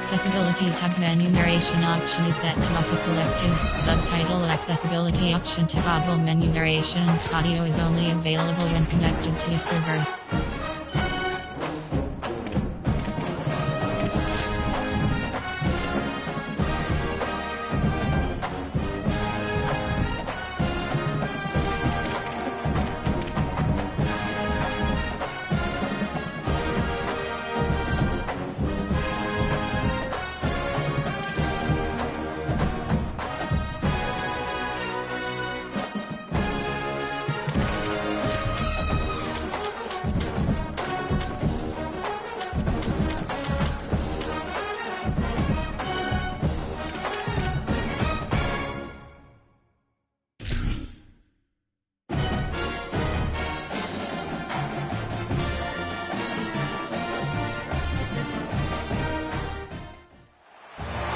Accessibility tab menu narration option is set to off selected. Subtitle accessibility option to toggle menu narration. Audio is only available when connected to servers.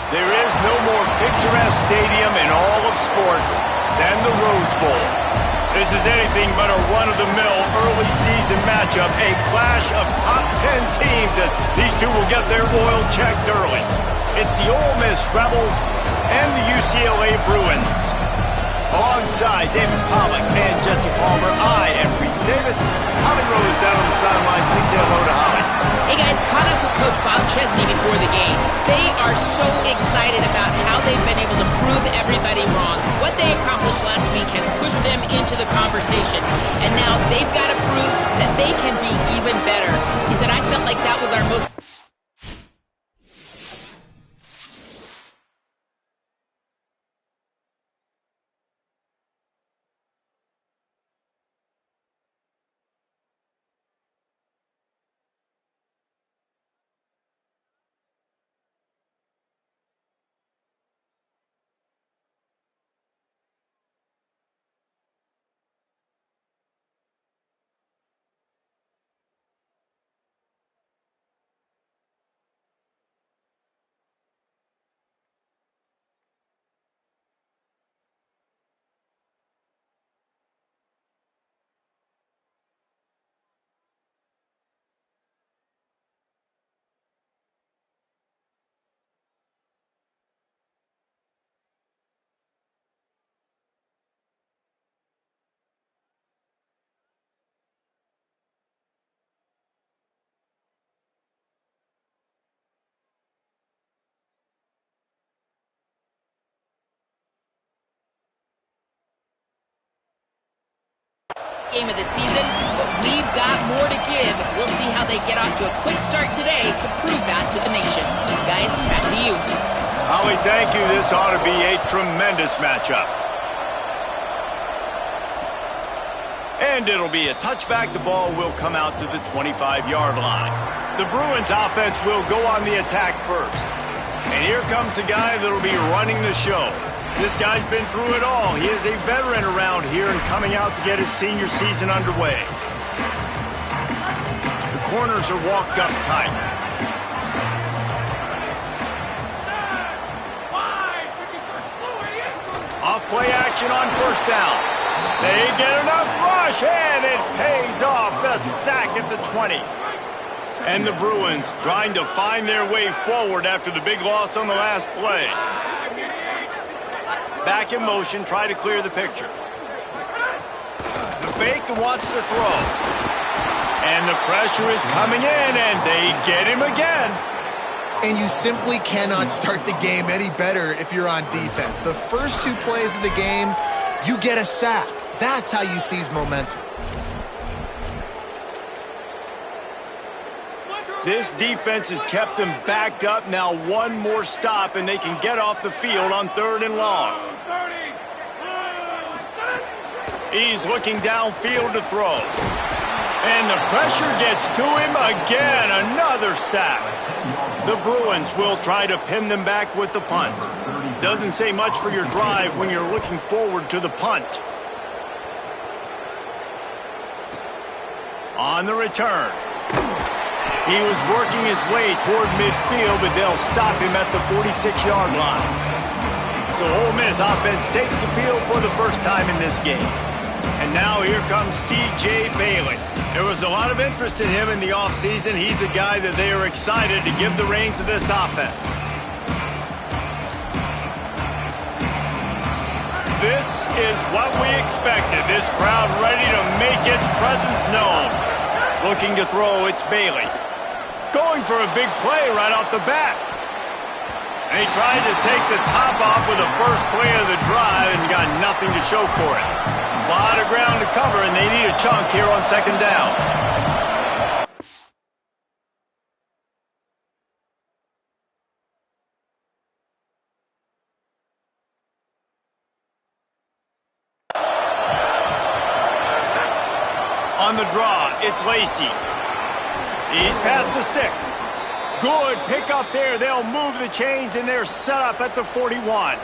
There is no more picturesque stadium in all of sports than the Rose Bowl. This is anything but a run-of-the-mill early season matchup, a clash of top 10 teams as these two will get their oil checked early. It's the Ole Miss Rebels and the UCLA Bruins. Alongside David Pollack and Jesse Palmer, I am Reese Davis. Holly Rose down on the sidelines. We say hello to Holly. Hey guys, caught up with Coach Bob Chesney before the game. They are so excited about how they've been able to prove everybody wrong. What they accomplished last week has pushed them into the conversation. And now they've got to prove that they can be even better. He said, I felt like that was our most... game of the season, but we've got more to give. We'll see how they get off to a quick start today to prove that to the nation. Guys, back to you. Holly, thank you. This ought to be a tremendous matchup. And it'll be a touchback. The ball will come out to the 25-yard line. The Bruins offense will go on the attack first. And here comes the guy that'll be running the show. This guy's been through it all. He is a veteran around here and coming out to get his senior season underway. The corners are walked up tight. Off play action on first down. They get enough rush, and it pays off. The sack at the 20. And the Bruins trying to find their way forward after the big loss on the last play. Back in motion, try to clear the picture. The fake wants to throw. And the pressure is coming in, and they get him again. And you simply cannot start the game any better if you're on defense. The first two plays of the game, you get a sack. That's how you seize momentum. This defense has kept them backed up. Now one more stop, and they can get off the field on 3rd and long. He's looking downfield to throw. And the pressure gets to him again. Another sack. The Bruins will try to pin them back with the punt. Doesn't say much for your drive when you're looking forward to the punt. On the return. He was working his way toward midfield, but they'll stop him at the 46-yard line. So Ole Miss offense takes the field for the first time in this game. And now here comes C.J. Bailey. There was a lot of interest in him in the offseason. He's a guy that they are excited to give the reins to this offense. This is what we expected. This crowd ready to make its presence known. Looking to throw, it's Bailey. Going for a big play right off the bat. And he tried to take the top off with the first play of the drive and got nothing to show for it. A lot of ground to cover, and they need a chunk here on second down. On the draw, it's Lacy. He's past the sticks. Good pick up there. They'll move the chains, and they're set up at the 41.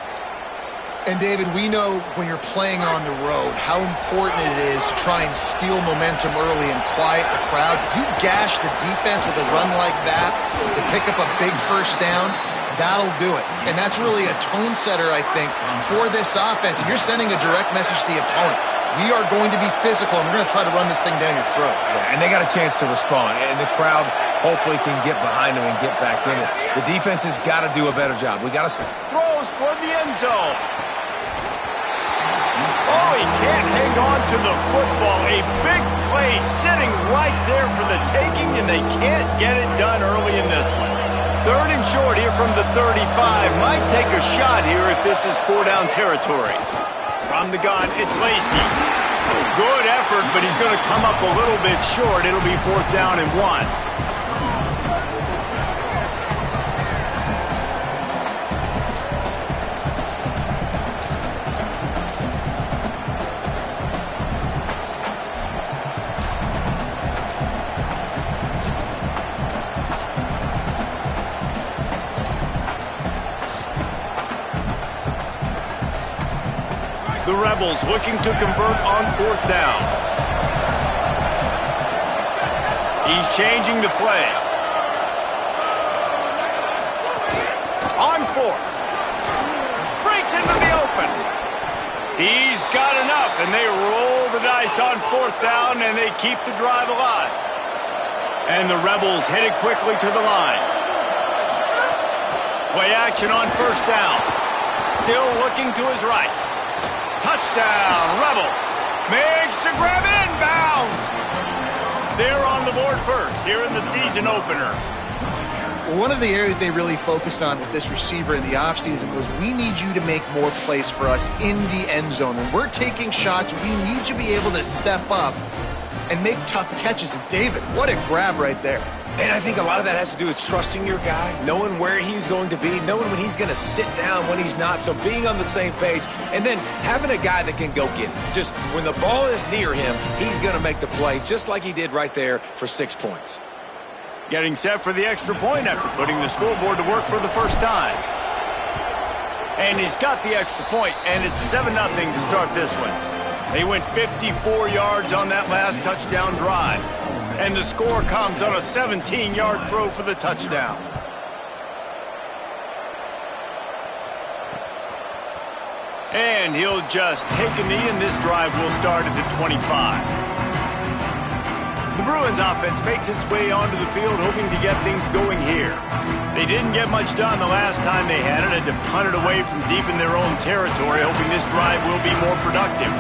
And, David, we know when you're playing on the road how important it is to try and steal momentum early and quiet the crowd. You gash the defense with a run like that to pick up a big first down, that'll do it. And that's really a tone setter, I think, for this offense. And you're sending a direct message to the opponent. We are going to be physical, and we're going to try to run this thing down your throat. Yeah, and they got a chance to respond, and the crowd hopefully can get behind them and get back in it. The defense has got to do a better job. We got to throws toward the end zone. Oh, he can't hang on to the football. A big play sitting right there for the taking, and they can't get it done early in this one. Third and short here from the 35. Might take a shot here if this is 4-down territory. From the gun, it's Lacy. Good effort, but he's going to come up a little bit short. It'll be 4th down and 1. The Rebels looking to convert on 4th down. He's changing the play. On 4th. Breaks into the open. He's got enough, and they roll the dice on 4th down, and they keep the drive alive. And the Rebels headed quickly to the line. Play action on 1st down. Still looking to his right. Touchdown, Rebels. Makes the grab inbounds. They're on the board first here in the season opener. Well, one of the areas they really focused on with this receiver in the offseason was we need you to make more plays for us in the end zone. When we're taking shots, we need you to be able to step up and make tough catches. And David, what a grab right there. And I think a lot of that has to do with trusting your guy, knowing where he's going to be, knowing when he's going to sit down, when he's not. So being on the same page, and then having a guy that can go get it. Just when the ball is near him, he's going to make the play just like he did right there for 6 points. Getting set for the extra point after putting the scoreboard to work for the first time. And he's got the extra point, and it's 7-0 to start this one. They went 54 yards on that last touchdown drive. And the score comes on a 17-yard throw for the touchdown. And he'll just take a knee, and this drive will start at the 25. The Bruins offense makes its way onto the field, hoping to get things going here. They didn't get much done the last time they had it, had to punt it away from deep in their own territory, hoping this drive will be more productive.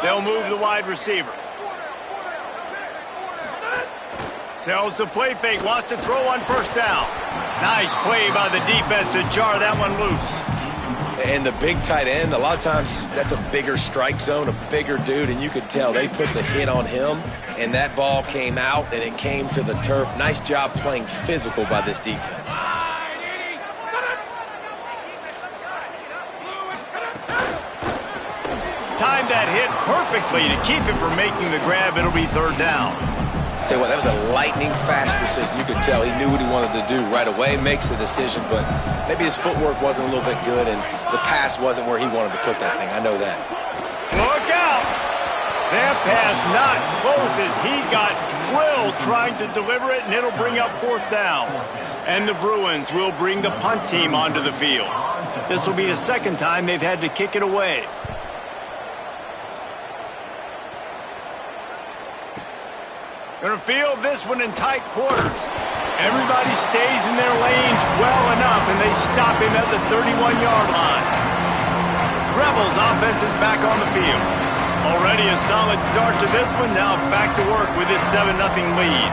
They'll move the wide receiver. Tells the play fake, wants to throw on 1st down. Nice play by the defense to jar that one loose. And the big tight end, a lot of times that's a bigger strike zone, a bigger dude, and you could tell they put the hit on him, and that ball came out, and it came to the turf. Nice job playing physical by this defense. Timed that hit perfectly to keep him from making the grab. It'll be 3rd down. Tell you what, that was a lightning-fast decision. You could tell he knew what he wanted to do right away, makes the decision, but maybe his footwork wasn't a little bit good, and the pass wasn't where he wanted to put that thing. I know that. Look out! That pass not close as he got drilled trying to deliver it, and it'll bring up 4th down. And the Bruins will bring the punt team onto the field. This will be the second time they've had to kick it away. Gonna field this one in tight quarters. Everybody stays in their lanes well enough, and they stop him at the 31-yard line. Rebels offense is back on the field. Already a solid start to this one. Now back to work with this 7-0 lead.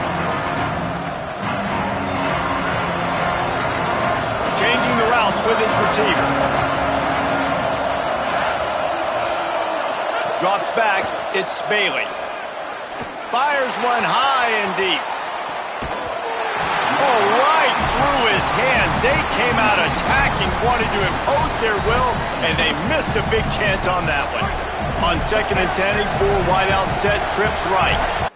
Changing the routes with his receiver. Drops back. It's Bailey. Fires one high and deep. Oh, right through his hands. They came out attacking, wanted to impose their will, and they missed a big chance on that one. On 2nd and 10, 4 wide out set, trips right.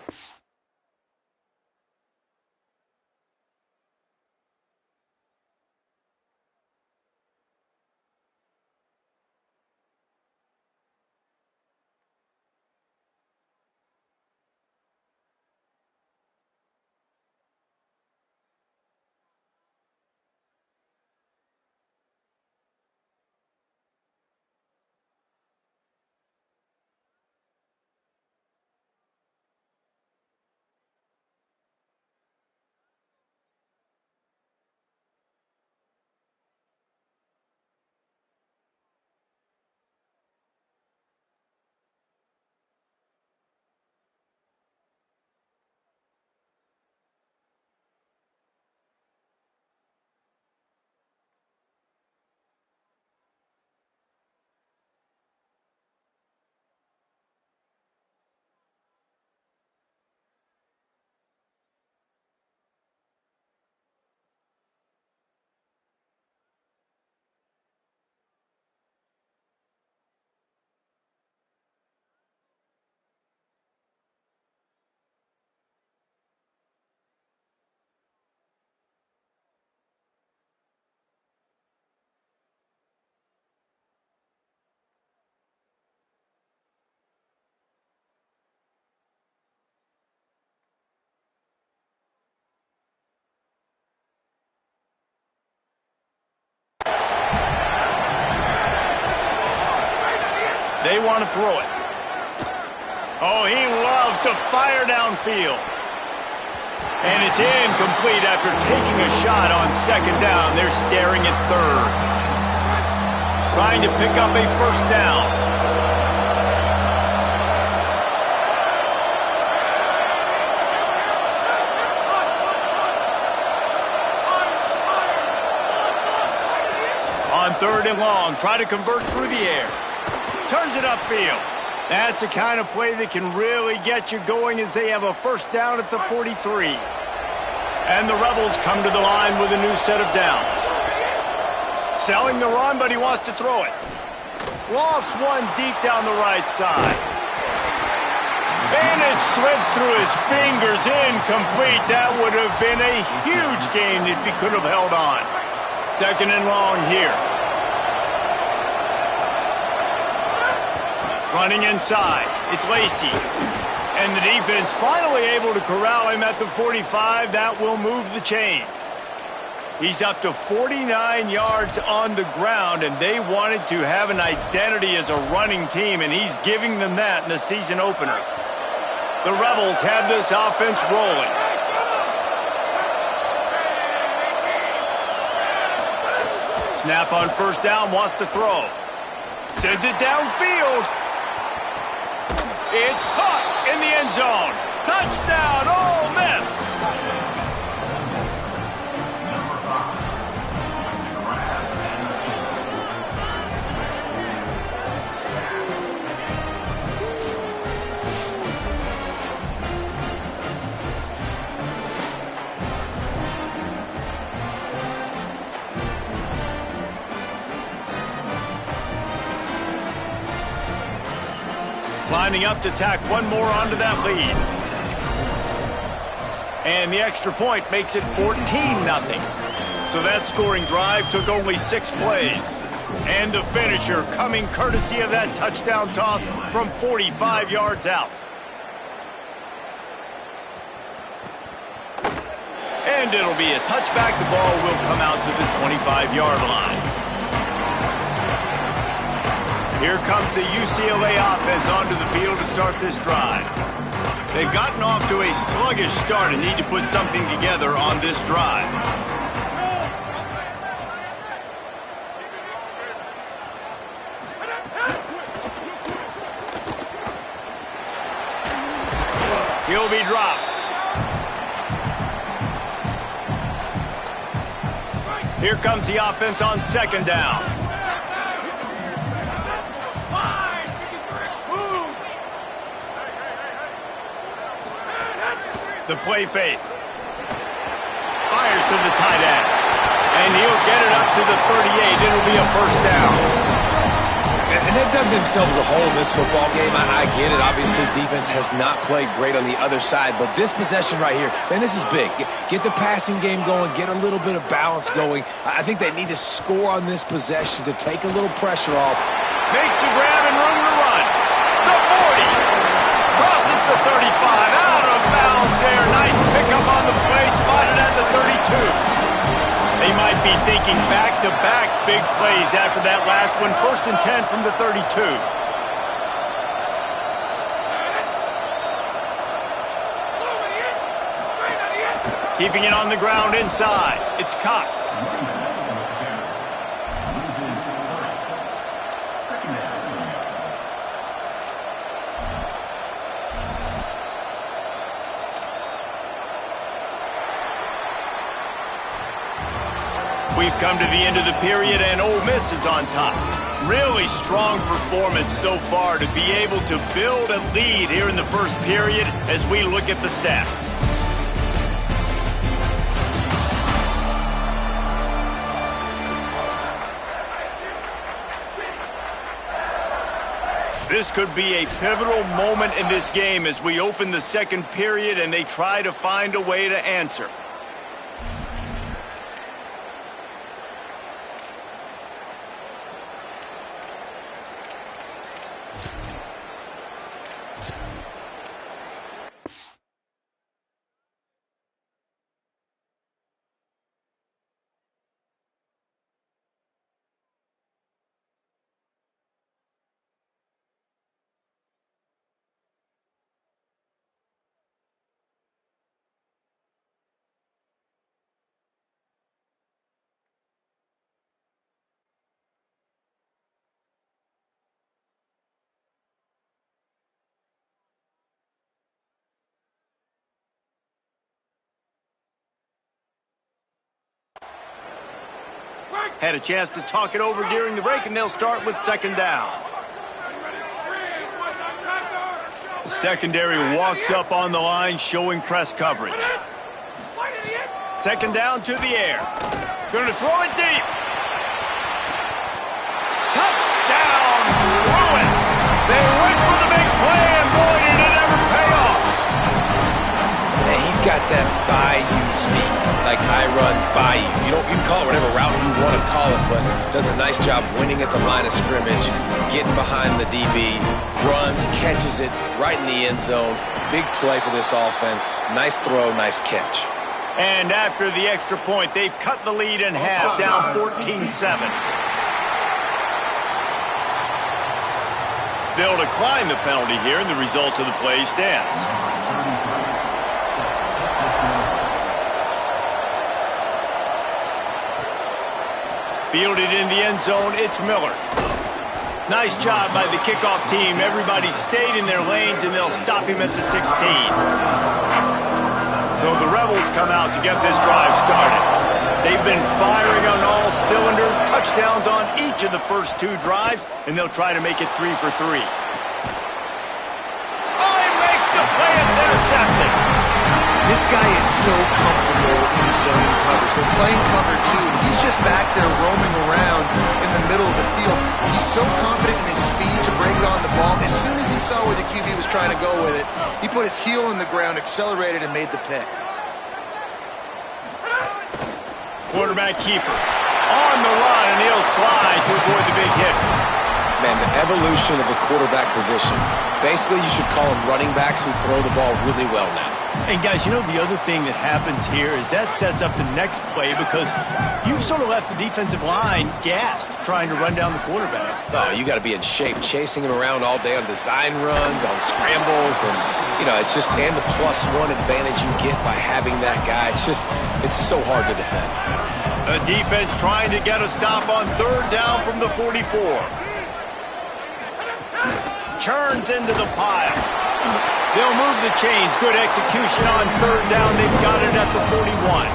They want to throw it. Oh, he loves to fire downfield. And it's incomplete after taking a shot on 2nd down. They're staring at 3rd. Trying to pick up a 1st down. On 3rd and long, try to convert through the air. Turns it upfield. That's the kind of play that can really get you going as they have a 1st down at the 43. And the Rebels come to the line with a new set of downs. Selling the run, but he wants to throw it. Lofts one deep down the right side. And it slips through his fingers, incomplete. That would have been a huge gain if he could have held on. 2nd and long here. Running inside, it's Lacy. And the defense finally able to corral him at the 45. That will move the chain. He's up to 49 yards on the ground, and they wanted to have an identity as a running team, and he's giving them that in the season opener. The Rebels have this offense rolling. Snap on 1st down, wants to throw. Sends it downfield. It's caught in the end zone. Touchdown, Ole Miss. Lining up to tack one more onto that lead. And the extra point makes it 14-0. So that scoring drive took only 6 plays. And the finisher coming courtesy of that touchdown toss from 45 yards out. And it'll be a touchback. The ball will come out to the 25-yard line. Here comes the UCLA offense onto the field to start this drive. They've gotten off to a sluggish start and need to put something together on this drive. He'll be dropped. Here comes the offense on second down. The play fake. Fires to the tight end. And he'll get it up to the 38. It'll be a first down. And they've dug themselves a hole in this football game. I get it. Obviously, defense has not played great on the other side. But this possession right here, man, this is big. Get the passing game going. Get a little bit of balance going. I think they need to score on this possession to take a little pressure off. Makes the grab and room to run. The 40. Crosses the 35. Out of bounds there. Nice pickup on the play. Spotted at the 32. They might be thinking back-to-back big plays after that last one. 1st and 10 from the 32. Keeping it on the ground inside. It's Cox. We've come to the end of the period, and Ole Miss is on top. Really strong performance so far to be able to build a lead here in the first period as we look at the stats. This could be a pivotal moment in this game as we open the second period and they try to find a way to answer. Had a chance to talk it over during the break, and they'll start with second down. The secondary walks up on the line, showing press coverage. Second down to the air. Going to throw it deep. Touchdown, Bruins. They went for the big play, and boy, did it ever pay off. And he's got that Bayou speed, like I run by you. You can call it whatever route you want to call it, but does a nice job winning at the line of scrimmage, getting behind the DB, runs, catches it right in the end zone. Big play for this offense. Nice throw, nice catch. And after the extra point, they've cut the lead in half, down 14-7. They'll decline the penalty here, and the result of the play stands. Fielded in the end zone, it's Miller. Nice job by the kickoff team. Everybody stayed in their lanes, and they'll stop him at the 16. So the Rebels come out to get this drive started. They've been firing on all cylinders, touchdowns on each of the first two drives, and they'll try to make it 3 for 3. Oh, he makes the play. It's intercepted. This guy is so comfortable in zone coverage. They're playing cover two, and he's just back there roaming around in the middle of the field. He's so confident in his speed to break on the ball. As soon as he saw where the QB was trying to go with it, he put his heel in the ground, accelerated, and made the pick. Quarterback keeper on the run, and he'll slide to avoid the big hit. Man, the evolution of the quarterback position. Basically, you should call them running backs who throw the ball really well now. And guys, you know the other thing that happens here is that sets up the next play because you've sort of left the defensive line gassed trying to run down the quarterback. Oh, you got to be in shape, chasing him around all day on design runs, on scrambles, and, you know, it's just, and the +1 advantage you get by having that guy. It's so hard to defend. The defense trying to get a stop on 3rd down from the 44. Churns into the pile. They'll move the chains. Good execution on 3rd down. They've got it at the 41.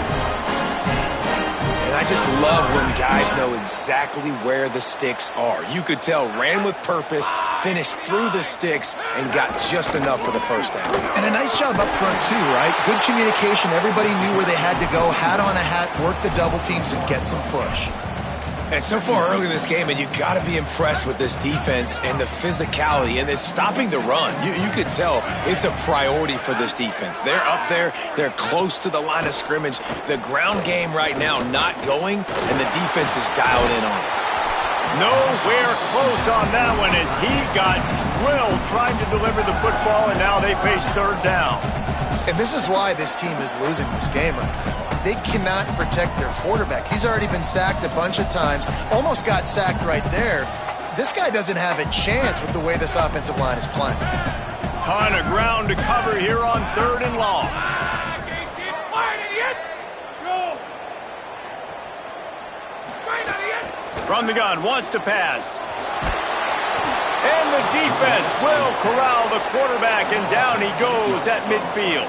And I just love when guys know exactly where the sticks are. You could tell ran with purpose, finished through the sticks, and got just enough for the 1st down. And a nice job up front, too, right? Good communication. Everybody knew where they had to go. Hat on a hat, work the double teams, and get some push. And so far early in this game, and you got to be impressed with this defense and the physicality, and it's stopping the run. You could tell it's a priority for this defense. They're up there. They're close to the line of scrimmage. The ground game right now not going, and the defense is dialed in on it. Nowhere close on that one as he got drilled trying to deliver the football, and now they face 3rd down. And this is why this team is losing this game right now. They cannot protect their quarterback. He's already been sacked a bunch of times, almost got sacked right there. This guy doesn't have a chance with the way this offensive line is playing. Ton of ground to cover here on 3rd and long. From the gun, wants to pass. And the defense will corral the quarterback, and down he goes at midfield.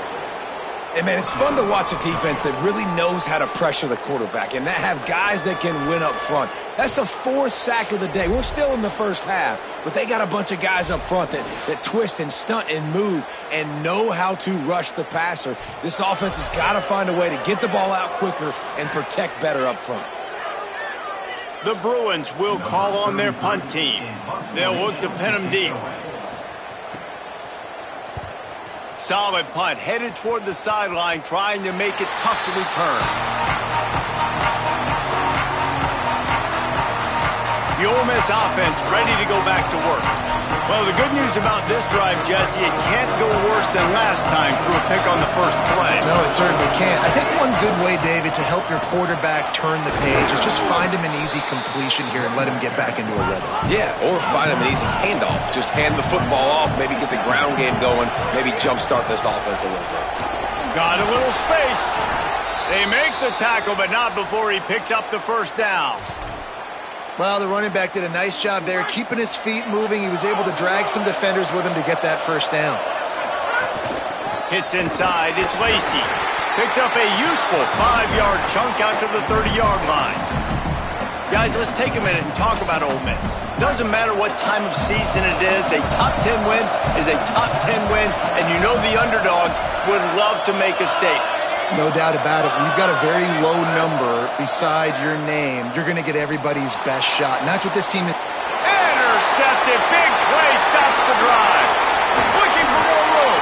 And, man, it's fun to watch a defense that really knows how to pressure the quarterback and that have guys that can win up front. That's the 4th sack of the day. We're still in the 1st half, but they got a bunch of guys up front that twist and stunt and move and know how to rush the passer. This offense has got to find a way to get the ball out quicker and protect better up front. The Bruins will call on their punt team. They'll look to pin them deep. Solid punt, headed toward the sideline, trying to make it tough to return. The Ole Miss offense ready to go back to work. Well, the good news about this drive, Jesse, it can't go worse than last time through a pick on the first play. No, it certainly can't. I think one good way, David, to help your quarterback turn the page is just find him an easy completion here and let him get back into a rhythm. Yeah, or find him an easy handoff. Just hand the football off, maybe get the ground game going, maybe jumpstart this offense a little bit. Got a little space. They make the tackle, but not before he picks up the 1st down. Well, the running back did a nice job there, keeping his feet moving. He was able to drag some defenders with him to get that 1st down. Hits inside. It's Lacey. Picks up a useful 5-yard chunk out to the 30-yard line. Guys, let's take a minute and talk about Ole Miss. Doesn't matter what time of season it is, a top 10 win is a top 10 win, and you know the underdogs would love to make a statement. No doubt about it. When you've got a very low number beside your name, you're going to get everybody's best shot, and that's what this team is. Intercepted. Big play. Stops the drive. Looking for more room.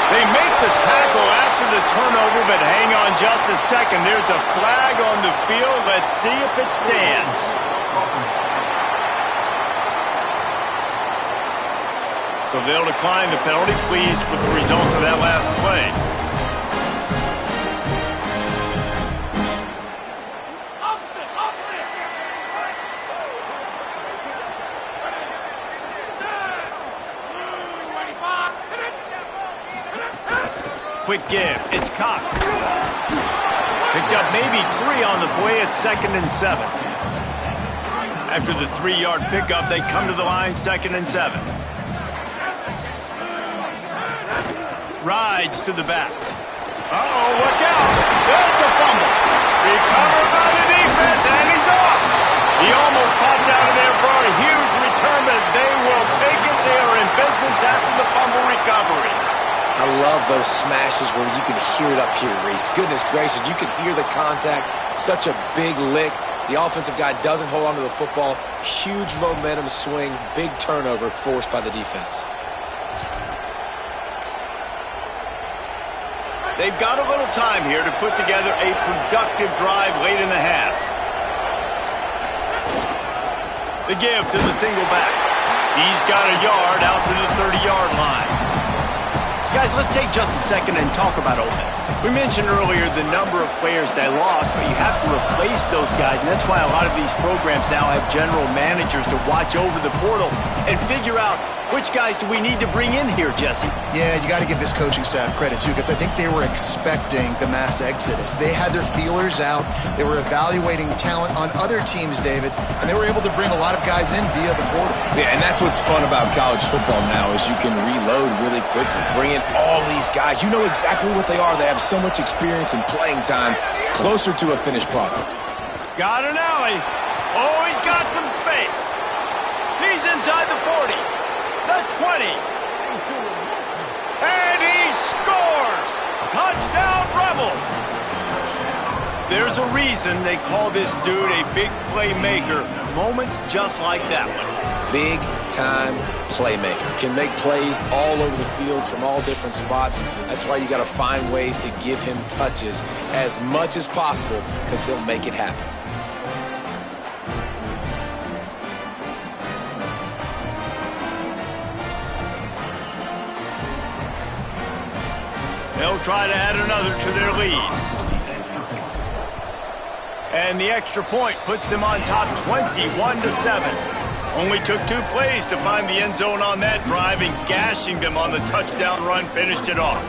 They make the tackle after the turnover, but hang on just a second. There's a flag on the field. Let's see if it stands. So they'll decline the penalty, pleased with the results of that last play. Quick give. It's Cox. Picked up maybe 3 on the play at 2nd and 7. After the 3-yard pickup, they come to the line 2nd and 7. Rides to the back. Uh-oh, look out. That's a fumble. Recovered by the defense, and he's off. He almost popped out of there for a huge return, but they will take it. They are in business after the fumble recovery. I love those smashes where you can hear it up here, Reese. Goodness gracious, you can hear the contact. Such a big lick. The offensive guy doesn't hold on to the football. Huge momentum swing, big turnover forced by the defense. They've got a little time here to put together a productive drive late in the half. The give to the single back. He's got a yard out to the 30-yard line. Guys, let's take just a second and talk about Ole Miss. We mentioned earlier the number of players they lost, but you have to replace those guys, and that's why a lot of these programs now have general managers to watch over the portal and figure out which guys do we need to bring in here, Jesse. Yeah, you got to give this coaching staff credit, too, because I think they were expecting the mass exodus. They had their feelers out. They were evaluating talent on other teams, David, and they were able to bring a lot of guys in via the portal. Yeah, and that's what's fun about college football now is you can reload really quickly. Bring in all these guys. You know exactly what they are. They have so much experience and playing time closer to a finished product. Got an alley. Oh, he's got some space. He's inside the 40. The 20. And he scores! Touchdown, Rebels! There's a reason they call this dude a big playmaker. Moments just like that one. Big-time playmaker. Can make plays all over the field from all different spots. That's why you got to find ways to give him touches as much as possible because he'll make it happen. They'll try to add another to their lead. And the extra point puts them on top 21-7. Only took 2 plays to find the end zone on that drive, and gashing them on the touchdown run finished it off.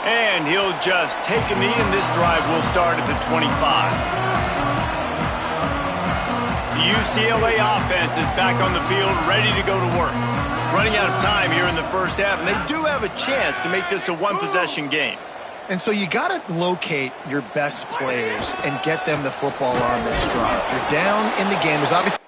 And he'll just take a knee, and this drive will start at the 25. The UCLA offense is back on the field, ready to go to work. Running out of time here in the first half, and they do have a chance to make this a one-possession game. And so you got to locate your best players and get them the football on this drive. You're down in the game. There's obviously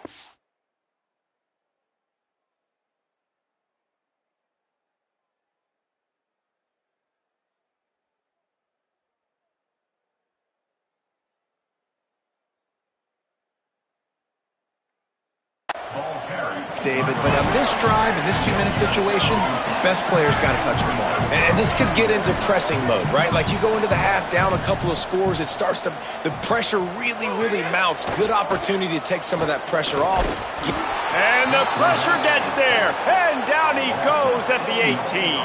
David, but on this drive, in this 2-minute situation, best players got to touch the ball. And this could get into pressing mode, right? Like you go into the half down a couple of scores, it starts to, the pressure really, really mounts. Good opportunity to take some of that pressure off. And the pressure gets there, and down he goes at the 18.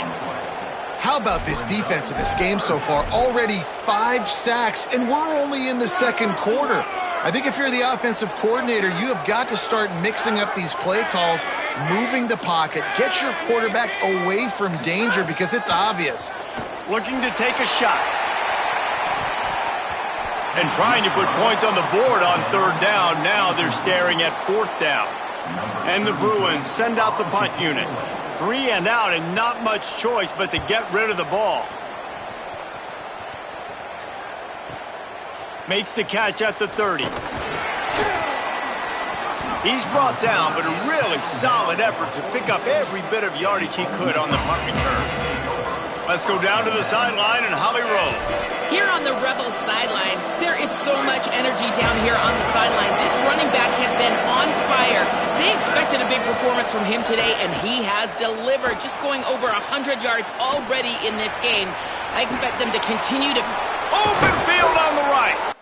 How about this defense in this game so far? Already 5 sacks, and we're only in the second quarter. I think if you're the offensive coordinator, you have got to start mixing up these play calls, moving the pocket, get your quarterback away from danger because it's obvious. Looking to take a shot. And trying to put points on the board on third down. Now they're staring at fourth down. And the Bruins send out the punt unit. 3 and out, and not much choice but to get rid of the ball. Makes the catch at the 30. He's brought down, but a really solid effort to pick up every bit of yardage he could on the punt return. Let's go down to the sideline and Holly Rowe. Here on the Rebels sideline, there is so much energy down here on the sideline. This running back has been on fire. They expected a big performance from him today, and he has delivered, just going over 100 yards already in this game. I expect them to continue to... Open field on the right.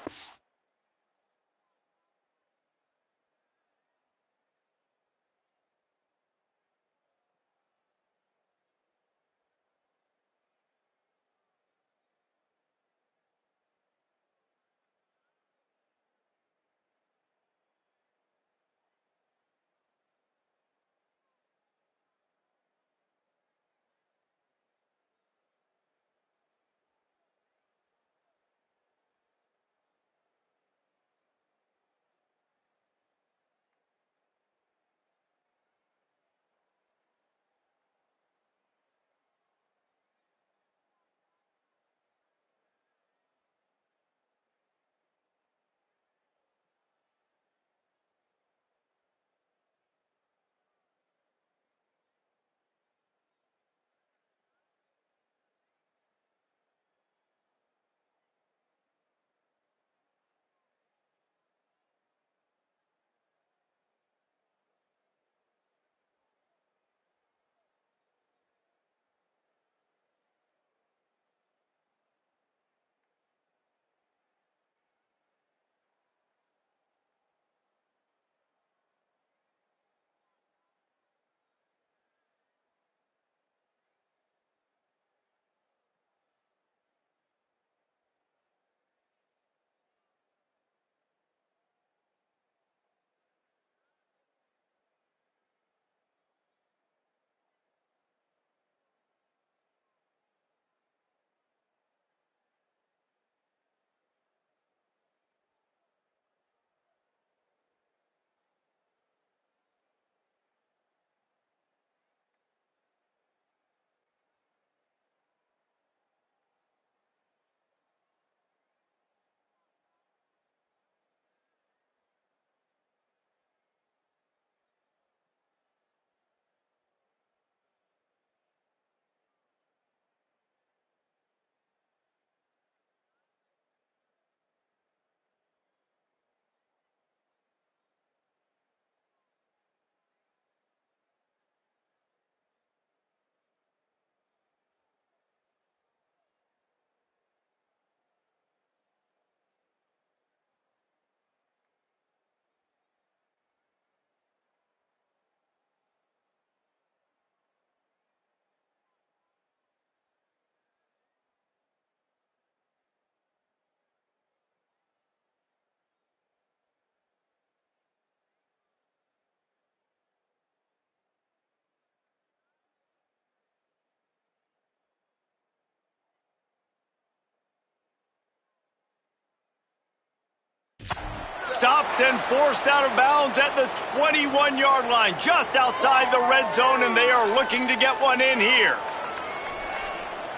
stopped and forced out of bounds at the 21-yard line, just outside the red zone, and they are looking to get one in here.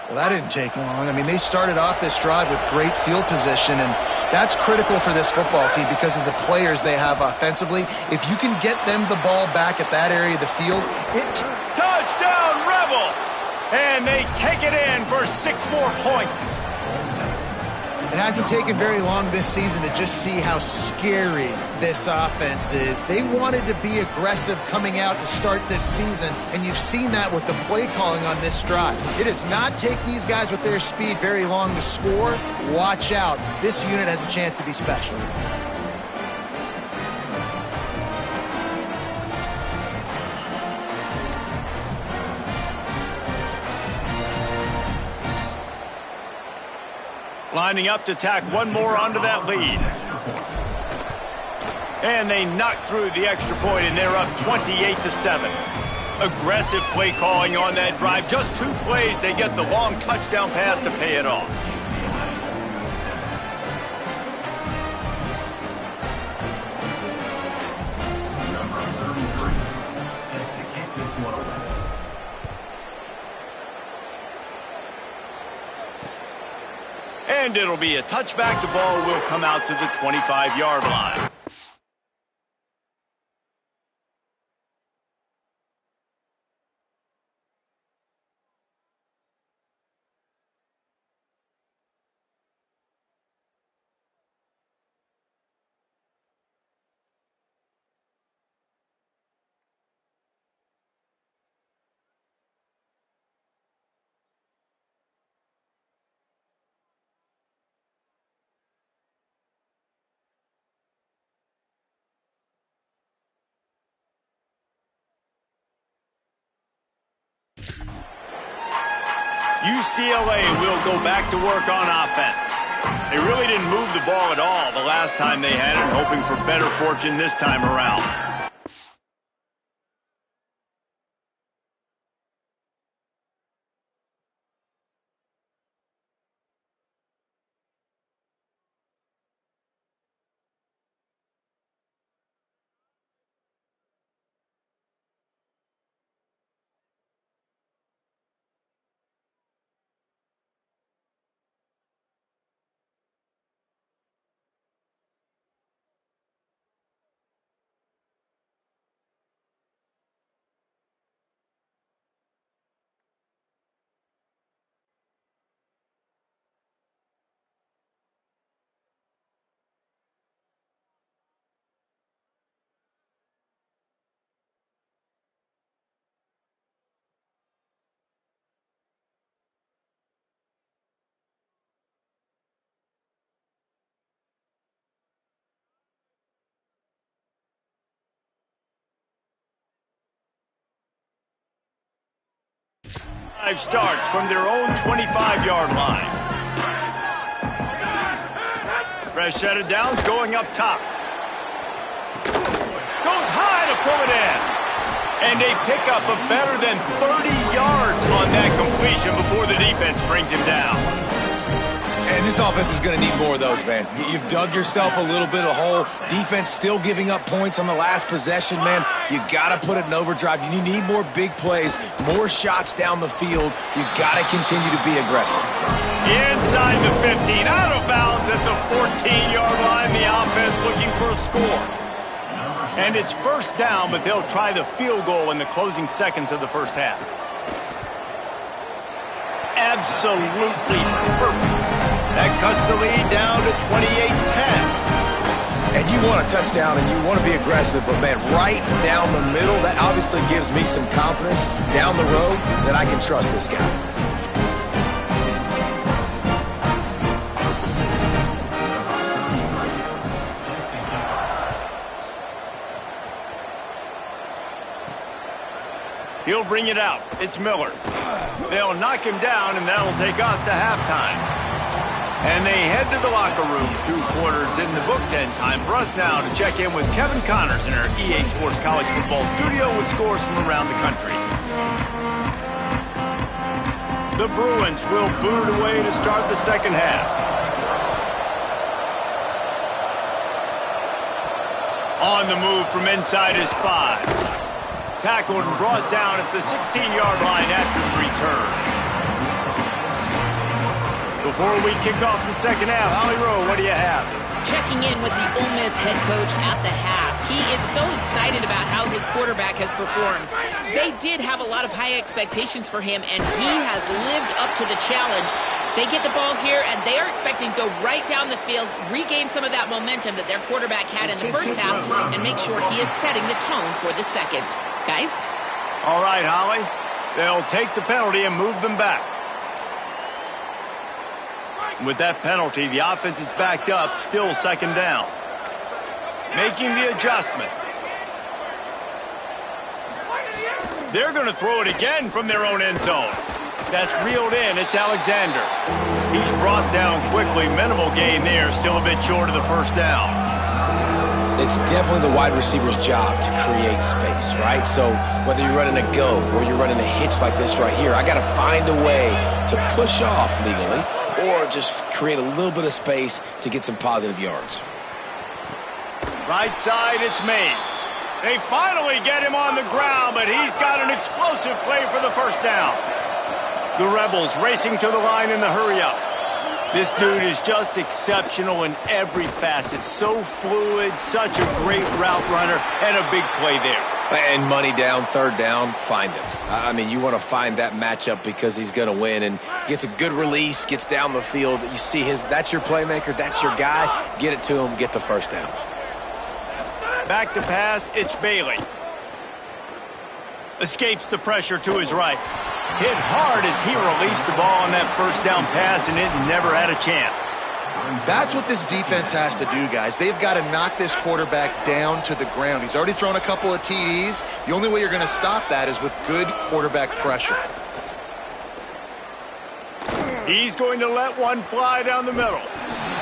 Well, that didn't take long. I mean, they started off this drive with great field position, and that's critical for this football team because of the players they have offensively. If you can get them the ball back at that area of the field, Touchdown, Rebels! And they take it in for 6 more points. It hasn't taken very long this season to just see how scary this offense is. They wanted to be aggressive coming out to start this season, and you've seen that with the play calling on this drive. It does not take these guys with their speed very long to score. Watch out. This unit has a chance to be special. Lining up to tack one more onto that lead. And they knock through the extra point, and they're up 28-7. Aggressive play calling on that drive. Just 2 plays, they get the long touchdown pass to pay it off. And it'll be a touchback. The ball will come out to the 25-yard line. UCLA will go back to work on offense. They really didn't move the ball at all the last time they had it, hoping for better fortune this time around. Starts from their own 25-yard line. Fresh set of downs going up top. Goes high to pull it in. And they pick up a better than 30 yards on that completion before the defense brings him down. And this offense is going to need more of those, man. You've dug yourself a little bit of hole. Defense still giving up points on the last possession, man. You got to put it in overdrive. You need more big plays, more shots down the field. You got to continue to be aggressive. Inside the 15, out of bounds at the 14-yard line. The offense looking for a score. And it's first down, but they'll try the field goal in the closing seconds of the first half. Absolutely perfect. That cuts the lead down to 28-10. And you want a touchdown and you want to be aggressive, but, man, right down the middle, that obviously gives me some confidence down the road that I can trust this guy. He'll bring it out. It's Miller. They'll knock him down, and that'll take us to halftime. And they head to the locker room. 2 quarters in the books, and time for us now to check in with Kevin Connors in our EA Sports College Football studio with scores from around the country. The Bruins will boot it away to start the second half. On the move from inside his 5. Tackled and brought down at the 16-yard line after the return. Before we kick off the second half, Holly Rowe, what do you have? Checking in with the Ole Miss head coach at the half. He is so excited about how his quarterback has performed. They did have a lot of high expectations for him, and he has lived up to the challenge. They get the ball here, and they are expecting to go right down the field, regain some of that momentum that their quarterback had in the first half, and make sure he is setting the tone for the second. Guys? All right, Holly. They'll take the penalty and move them back. With that penalty, the offense is backed up, still second down. Making the adjustment. They're going to throw it again from their own end zone. That's reeled in. It's Alexander. He's brought down quickly. Minimal gain there. Still a bit short of the first down. It's definitely the wide receiver's job to create space, right? So whether you're running a go or you're running a hitch like this right here, I got to find a way to push off legally or just create a little bit of space to get some positive yards. Right side, it's Mays. They finally get him on the ground, but he's got an explosive play for the first down. The Rebels racing to the line in the hurry-up. This dude is just exceptional in every facet. So fluid, such a great route runner, and a big play there. And money down, third down, find him. I mean, you want to find that matchup because he's going to win, and gets a good release, gets down the field. You see that's your playmaker, that's your guy. Get it to him, get the first down. Back to pass, it's Bailey. Escapes the pressure to his right. Hit hard as he released the ball on that first down pass, and it never had a chance. That's what this defense has to do, guys. They've got to knock this quarterback down to the ground. He's already thrown a couple of TDs. The only way you're going to stop that is with good quarterback pressure. He's going to let one fly down the middle.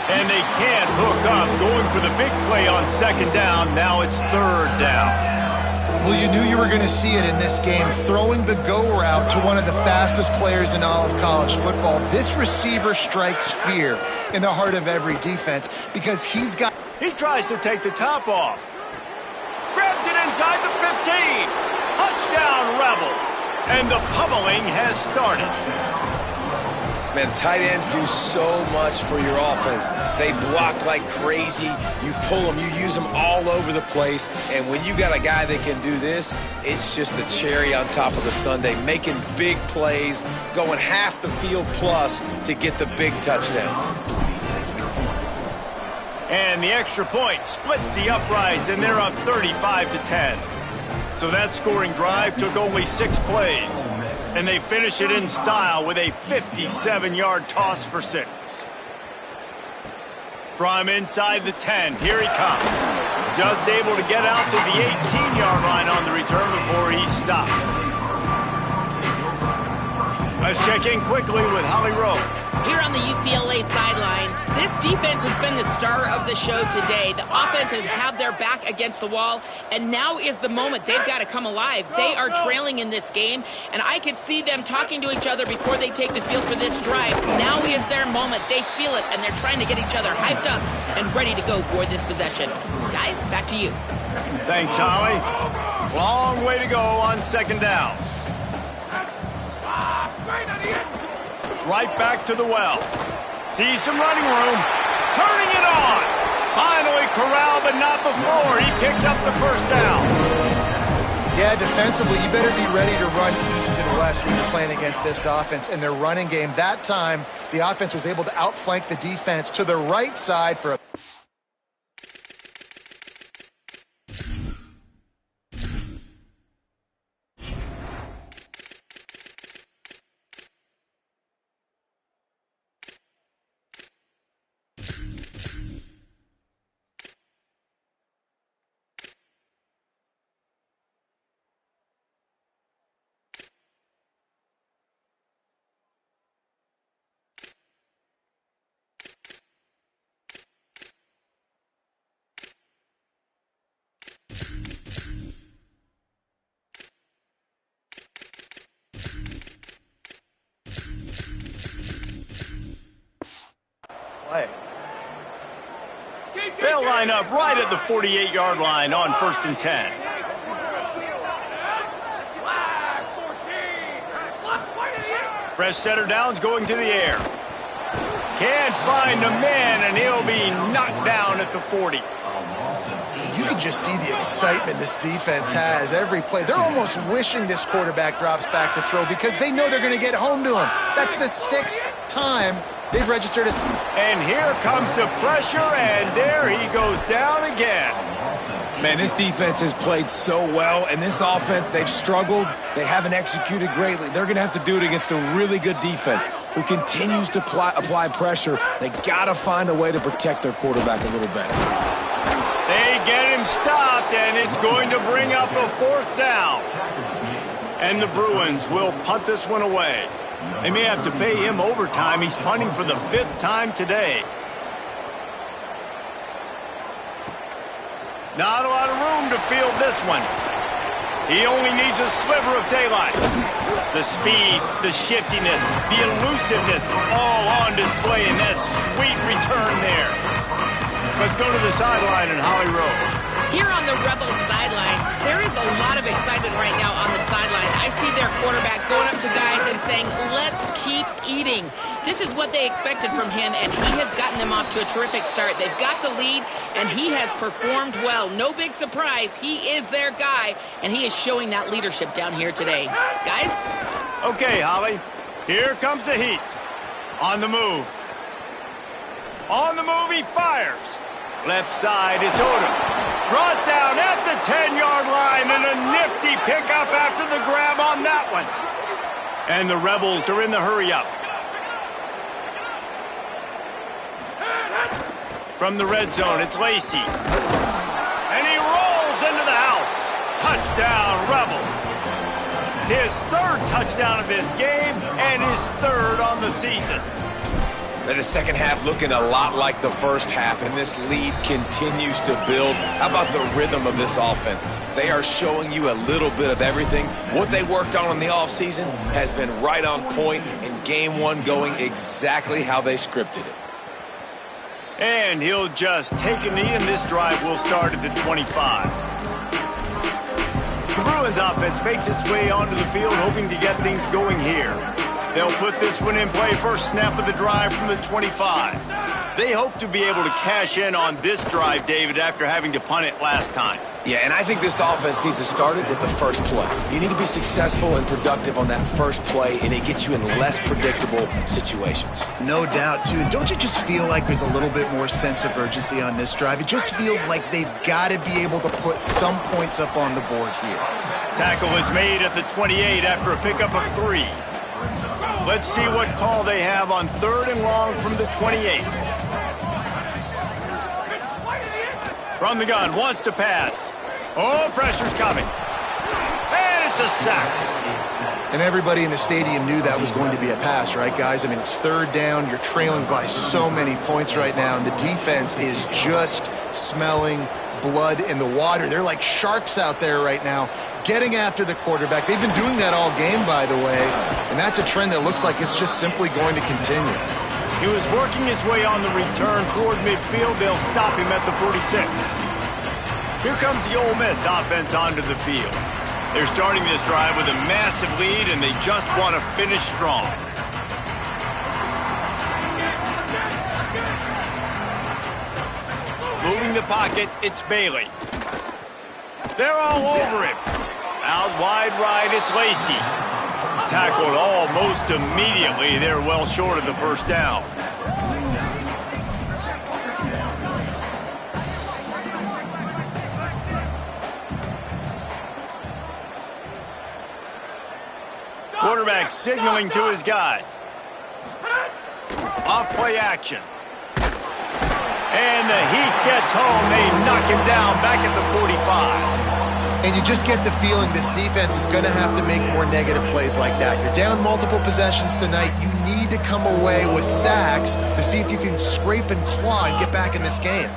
And they can't hook up, going for the big play on second down. Now it's third down. Well, you knew you were going to see it in this game, throwing the go route to one of the fastest players in all of college football. This receiver strikes fear in the heart of every defense because he's got... He tries to take the top off. Grabs it inside the 15. Touchdown, Rebels. And the pummeling has started. Man, tight ends do so much for your offense. They block like crazy. You pull them, you use them all over the place. And when you got a guy that can do this, it's just the cherry on top of the sundae, making big plays, going half the field plus to get the big touchdown. And the extra point splits the uprights, and they're up 35-10. So that scoring drive took only 6 plays. And they finish it in style with a 57-yard toss for 6. From inside the 10, here he comes. Just able to get out to the 18-yard line on the return before he stopped. Let's check in quickly with Holly Rowe. Here on the UCLA sideline, this defense has been the star of the show today. The offense has had their back against the wall, and now is the moment they've got to come alive. They are trailing in this game, and I could see them talking to each other before they take the field for this drive. Now is their moment. They feel it, and they're trying to get each other hyped up and ready to go for this possession. Guys, back to you. Thanks, Holly. Long way to go on second down. Right back to the well. Sees some running room. Turning it on. Finally corralled, but not before. He picks up the first down. Yeah, defensively, you better be ready to run east and west when you're playing against this offense. In their running game, that time, the offense was able to outflank the defense to the right side for a... play. They'll line up right at the 48-yard line on 1st and 10. Fresh setter downs going to the air. Can't find a man, and he'll be knocked down at the 40. You can just see the excitement this defense has every play. They're almost wishing this quarterback drops back to throw because they know they're going to get home to him. That's the 6th time they've registered it. And here comes the pressure, and there he goes down again. Man, this defense has played so well, and this offense, they've struggled. They haven't executed greatly. They're going to have to do it against a really good defense who continues to apply pressure. They got to find a way to protect their quarterback a little better. They get him stopped, and it's going to bring up a 4th down. And the Bruins will punt this one away. They may have to pay him overtime. He's punting for the 5th time today. Not a lot of room to field this one. He only needs a sliver of daylight. The speed, the shiftiness, the elusiveness, all on display in that sweet return there. Let's go to the sideline in Holly Rowe. Here on the Rebels sideline, there is a lot of excitement right now on the sideline. I see their quarterback going up to guys and saying, let's keep eating. This is what they expected from him, and he has gotten them off to a terrific start. They've got the lead, and he has performed well. No big surprise. He is their guy, and he is showing that leadership down here today. Guys? Okay, Holly. Here comes the heat. On the move. On the move, he fires. Left side is Odom. Brought down at the 10-yard line, and a nifty pickup after the grab on that one. And the Rebels are in the hurry-up. From the red zone, it's Lacey. And he rolls into the house. Touchdown, Rebels. His 3rd touchdown of this game, and his 3rd on the season. The second half looking a lot like the first half, and this lead continues to build. How about the rhythm of this offense? They are showing you a little bit of everything. What they worked on in the offseason has been right on point, and game 1 going exactly how they scripted it. And he'll just take a knee, and this drive will start at the 25. The Bruins offense makes its way onto the field, hoping to get things going here. They'll put this one in play first snap of the drive from the 25. They hope to be able to cash in on this drive, David, after having to punt it last time. Yeah, and I think this offense needs to start it with the first play. You need to be successful and productive on that first play, and it gets you in less predictable situations. No doubt, too. And don't you just feel like there's a little bit more sense of urgency on this drive? It just feels like they've got to be able to put some points up on the board here. Tackle is made at the 28 after a pickup of 3. Let's see what call they have on 3rd and long from the 28. From the gun, wants to pass. Oh, pressure's coming. And it's a sack. And everybody in the stadium knew that was going to be a pass, right, guys? I mean, it's 3rd down. You're trailing by so many points right now, and the defense is just smelling blood in the water. They're like sharks out there right now, getting after the quarterback. They've been doing that all game, by the way, and that's a trend that looks like it's just simply going to continue. He was working his way on the return toward midfield. They'll stop him at the 46. Here comes the Ole Miss offense onto the field. They're starting this drive with a massive lead, and they just want to finish strong. Moving the pocket, it's Bailey. They're all over him. Out wide right, it's Lacey. Tackled almost immediately. They're well short of the first down. Quarterback signaling to his guys. Off play action. And the Heat gets home. They knock him down back at the 45. And you just get the feeling this defense is going to have to make more negative plays like that. You're down multiple possessions tonight. You need to come away with sacks to see if you can scrape and claw and get back in this game.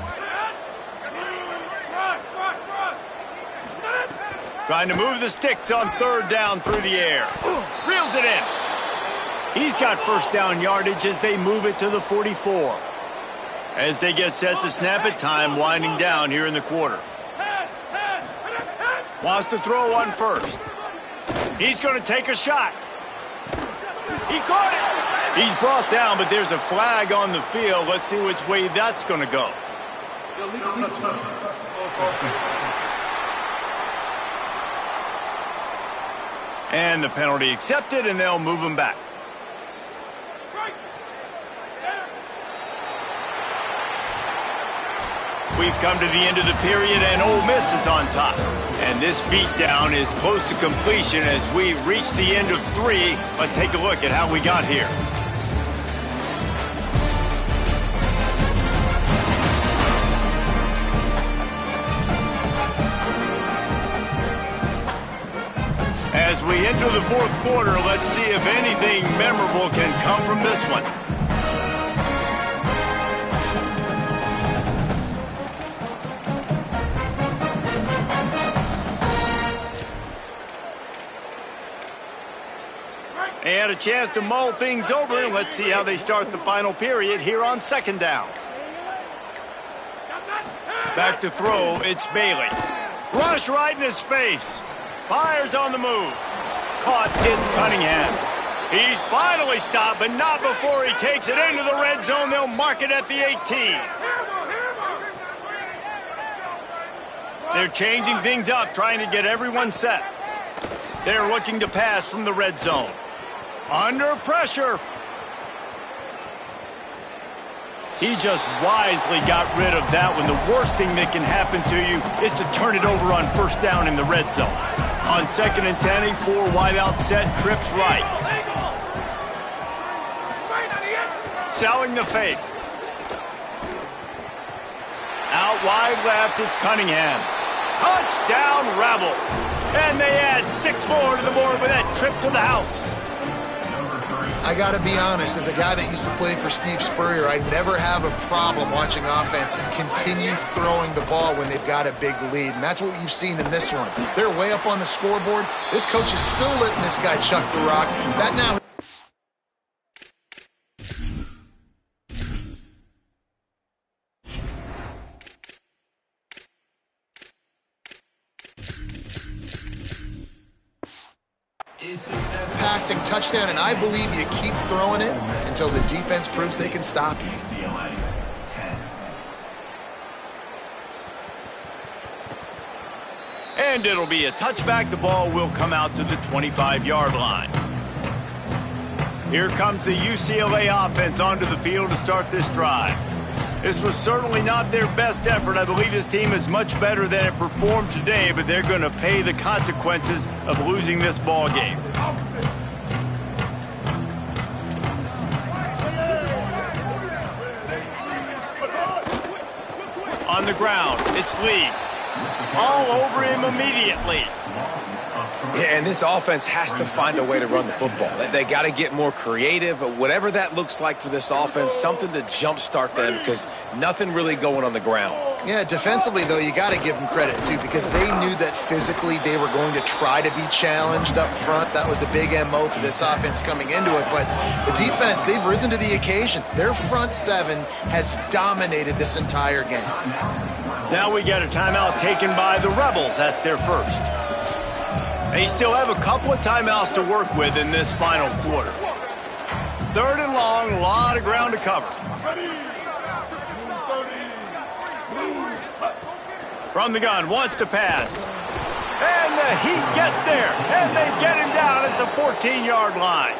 Trying to move the sticks on 3rd down through the air. Reels it in. He's got first down yardage as they move it to the 44. As they get set to snap it, time winding down here in the quarter. Wants to throw one first. He's going to take a shot. He caught it. He's brought down, but there's a flag on the field. Let's see which way that's going to go. And the penalty accepted, and they'll move him back. We've come to the end of the period, and Ole Miss is on top. And this beatdown is close to completion as we reach the end of 3. Let's take a look at how we got here. As we enter the 4th quarter, let's see if anything memorable can come from this one. They had a chance to mull things over, and let's see how they start the final period here on 2nd down. Back to throw, it's Bailey. Rush right in his face. Fires on the move. Caught, it's Cunningham. He's finally stopped, but not before he takes it into the red zone. They'll mark it at the 18. They're changing things up, trying to get everyone set. They're looking to pass from the red zone. Under pressure. He just wisely got rid of that one. The worst thing that can happen to you is to turn it over on 1st down in the red zone. On 2nd and 10, a 4 wide out set, trips right. Selling the fake. Out wide left, it's Cunningham. Touchdown, Rebels. And they add 6 more to the board with that trip to the house. I got to be honest, as a guy that used to play for Steve Spurrier, I never have a problem watching offenses continue throwing the ball when they've got a big lead. And that's what you've seen in this one. They're way up on the scoreboard. This coach is still letting this guy chuck the rock. That now... Passing touchdown, and I believe you keep throwing it until the defense proves they can stop you. And it'll be a touchback. The ball will come out to the 25-yard line. Here comes the UCLA offense onto the field to start this drive. This was certainly not their best effort. I believe this team is much better than it performed today, but they're going to pay the consequences of losing this ball game. On the ground, it's Lee. All over him immediately. Yeah, and this offense has to find a way to run the football. They got to get more creative, whatever that looks like for this offense, something to jumpstart them because nothing really going on the ground. Yeah, defensively, though, you got to give them credit, too, because they knew that physically they were going to try to be challenged up front. That was a big MO for this offense coming into it. But the defense, they've risen to the occasion. Their front 7 has dominated this entire game. Now we get a timeout taken by the Rebels. That's their first. They still have a couple of timeouts to work with in this final quarter. 3rd and long, a lot of ground to cover. From the gun, wants to pass. And the Heat gets there, and they get him down at the 14-yard line.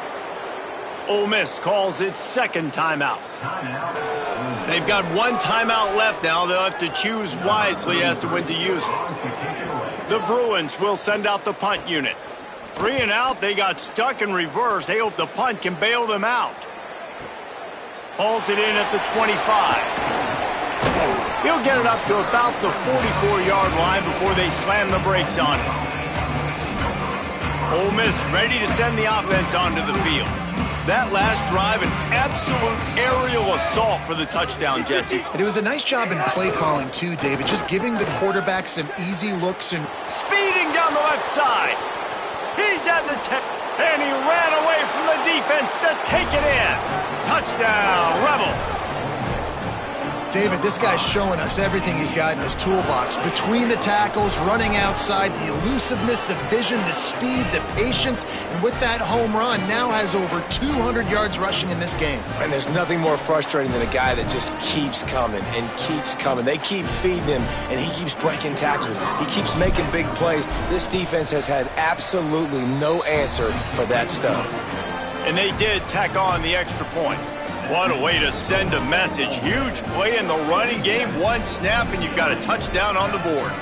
Ole Miss calls its 2nd timeout. They've got 1 timeout left now. They'll have to choose wisely as to when to use it. The Bruins will send out the punt unit. 3 and out, they got stuck in reverse. They hope the punt can bail them out. Pulls it in at the 25. He'll get it up to about the 44-yard line before they slam the brakes on it. Ole Miss ready to send the offense onto the field. That last drive, an absolute aerial assault for the touchdown, Jesse. And it was a nice job in play calling, too, David, just giving the quarterback some easy looks and... Speeding down the left side. He's at the 10, and he ran away from the defense to take it in. Touchdown, Rebels. David, this guy's showing us everything he's got in his toolbox. Between the tackles, running outside, the elusiveness, the vision, the speed, the patience, and with that home run, now has over 200 yards rushing in this game. And there's nothing more frustrating than a guy that just keeps coming and keeps coming. They keep feeding him, and he keeps breaking tackles. He keeps making big plays. This defense has had absolutely no answer for that stud. And they did tack on the extra point. What a way to send a message. Huge play in the running game. One snap, and you've got a touchdown on the board.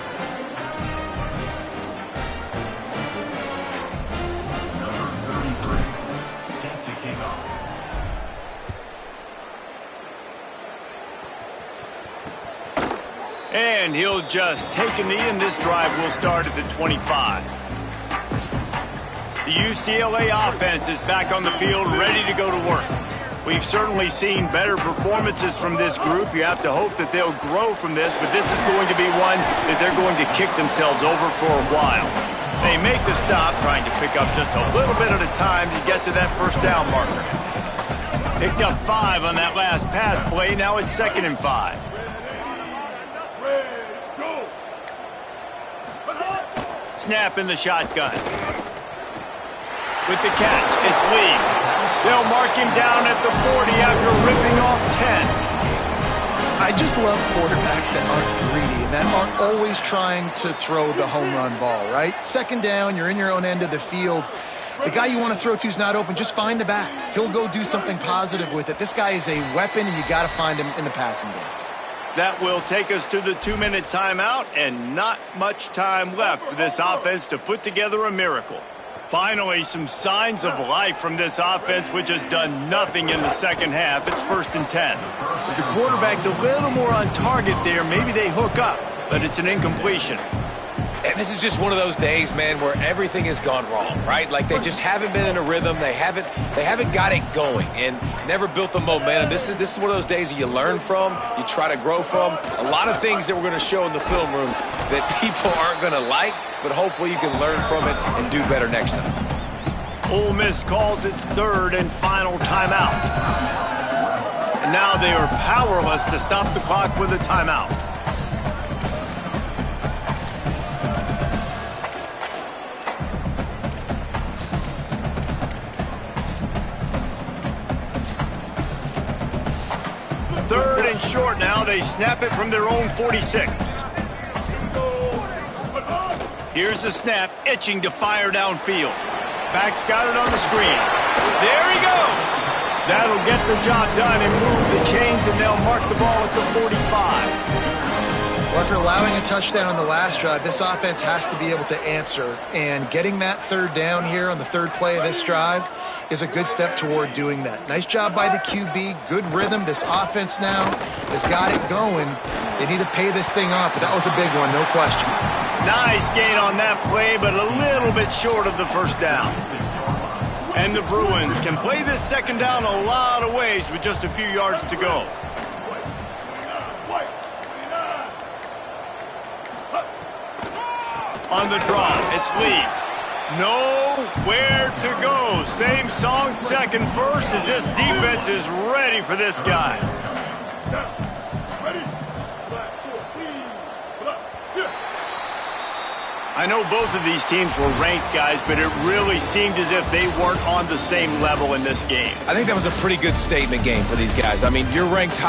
And he'll just take a knee, and this drive will start at the 25. The UCLA offense is back on the field, ready to go to work. We've certainly seen better performances from this group. You have to hope that they'll grow from this, but this is going to be one that they're going to kick themselves over for a while. They make the stop, trying to pick up just a little bit at a time to get to that first down marker. Picked up 5 on that last pass play. Now it's 2nd and 5. Snap in the shotgun. With the catch, it's Lee. They'll mark him down at the 40 after ripping off 10. I just love quarterbacks that aren't greedy and that aren't always trying to throw the home run ball, right? 2nd down, you're in your own end of the field. The guy you want to throw to is not open. Just find the back. He'll go do something positive with it. This guy is a weapon, and you got to find him in the passing game. That will take us to the 2-minute timeout, and not much time left for this offense to put together a miracle. Finally, some signs of life from this offense, which has done nothing in the second half. It's 1st and 10. If the quarterback's a little more on target there, maybe they hook up, but it's an incompletion. And this is just one of those days, man, where everything has gone wrong, right? Like they just haven't been in a rhythm. They haven't got it going and never built the momentum. This is one of those days that you learn from, you try to grow from. A lot of things that we're going to show in the film room that people aren't going to like, but hopefully you can learn from it and do better next time. Ole Miss calls its 3rd and final timeout. And now they are powerless to stop the clock with a timeout. Short now. They snap it from their own 46. Here's the snap, itching to fire downfield. Back's got it on the screen. There he goes. That'll get the job done and move the chains, and they'll mark the ball at the 45. Well, after allowing a touchdown on the last drive, this offense has to be able to answer. And getting that 3rd down here on the 3rd play of this drive is a good step toward doing that. Nice job by the QB, good rhythm. This offense now has got it going. They need to pay this thing off, but that was a big one, no question. Nice gain on that play, but a little bit short of the first down. And the Bruins can play this 2nd down a lot of ways with just a few yards to go. On the draw, it's Lee. Nowhere to go. Same song, 2nd verse, as this defense is ready for this guy. I know both of these teams were ranked, guys, but it really seemed as if they weren't on the same level in this game. I think that was a pretty good statement game for these guys. I mean, you're ranked high.